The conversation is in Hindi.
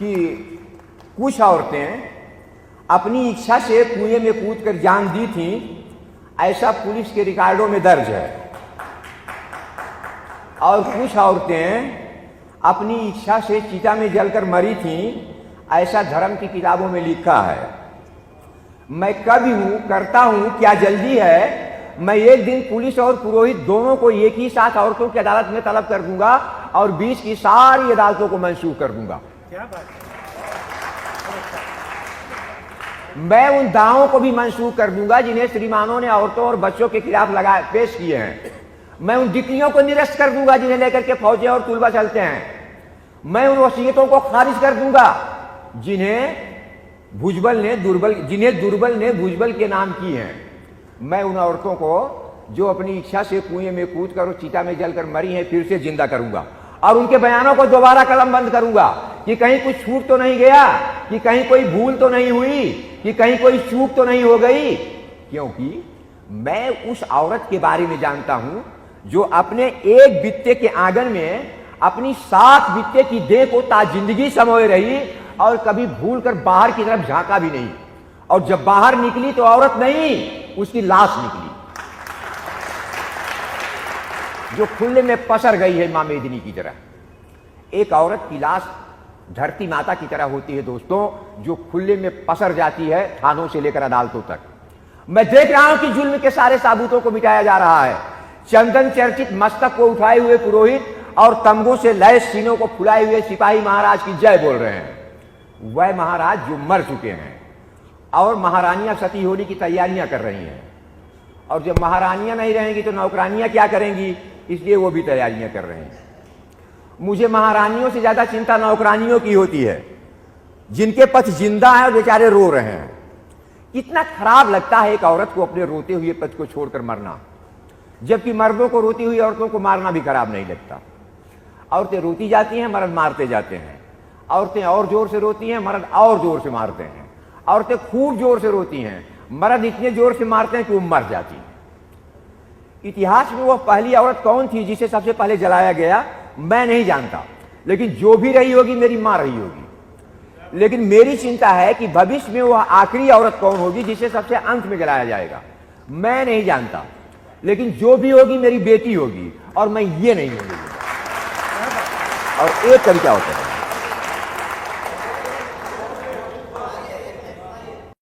कि कुछ औरतें अपनी इच्छा से कुएं में कूदकर जान दी थी, ऐसा पुलिस के रिकॉर्डों में दर्ज है। और कुछ औरतें अपनी इच्छा से चिता में जलकर मरी थी, ऐसा धर्म की किताबों में लिखा है। मैं कब हूं, करता हूं, क्या जल्दी है? मैं एक दिन पुलिस और पुरोहित दोनों को एक ही साथ औरतों की अदालत में तलब कर दूंगा और बीच की सारी अदालतों को मंसूख कर दूंगा। क्या बात है? मैं उन दावों को भी मंसूख कर दूंगा जिन्हें श्रीमानों ने औरतों और बच्चों के खिलाफ पेश किए हैं। मैं उन डिक्रियों को निरस्त कर दूंगा जिन्हें लेकर के फौजें और तुलबा चलते हैं। मैं उन वसीयतों को खारिज कर दूंगा जिन्हें दुर्बल ने भुजबल के नाम की हैं। मैं उन औरतों को जो अपनी इच्छा से कुएं में कूद कर और चिता में जलकर मरी हैं फिर से जिंदा करूंगा और उनके बयानों को दोबारा कलम बंद करूंगा कि कहीं कुछ छूट तो नहीं गया, कि कहीं कोई भूल तो नहीं हुई, कि कहीं कोई चूक तो नहीं हो गई। क्योंकि मैं उस औरत के बारे में जानता हूं जो अपने एक बित्ते के आंगन में अपनी 7 बित्ते की देह को ताजिंदगी समोए रही और कभी भूल कर बाहर की तरफ झांका भी नहीं, और जब बाहर निकली तो औरत नहीं, उसकी लाश निकली जो खुले में पसर गई है मां मेदिनी की तरह। एक औरत की लाश धरती माता की तरह होती है दोस्तों, जो खुले में पसर जाती है थानों से लेकर अदालतों तक। मैं देख रहा हूं कि जुल्म के सारे साबूतों को मिटाया जा रहा है। चंदन चर्चित मस्तक को उठाए हुए पुरोहित और तंबू से लैस सीनों को फुलाए हुए सिपाही महाराज की जय बोल रहे हैं। वह महाराज जो मर चुके हैं और महारानियां सती होने की तैयारियां कर रही हैं, और जब महारानियां नहीं रहेंगी तो नौकरानियां क्या करेंगी, इसलिए वो भी तैयारियां कर रहे हैं। मुझे महारानियों से ज्यादा चिंता नौकरानियों की होती है जिनके पति जिंदा है और बेचारे रो रहे हैं। कितना खराब लगता है एक औरत को अपने रोते हुए पति को छोड़कर मरना, जबकि मर्दों को रोती हुई औरतों को मारना भी खराब नहीं लगता। औरतें रोती जाती हैं, मर्द मारते जाते हैं। औरतें और जोर से रोती हैं, मर्द और जोर से मारते हैं। औरतें खूब जोर से रोती हैं, मर्द इतने जोर से मारते हैं कि वो मर जाती हैं। इतिहास में वो पहली औरत कौन थी जिसे सबसे पहले जलाया गया, मैं नहीं जानता, लेकिन जो भी रही होगी मेरी मां रही होगी। लेकिन मेरी चिंता है कि भविष्य में वह आखिरी औरत कौन होगी जिसे सबसे अंत में जलाया जाएगा, मैं नहीं जानता। लेकिन जो भी होगी मेरी बेटी होगी और मैं ये नहीं होगी। और एक कविता होता है।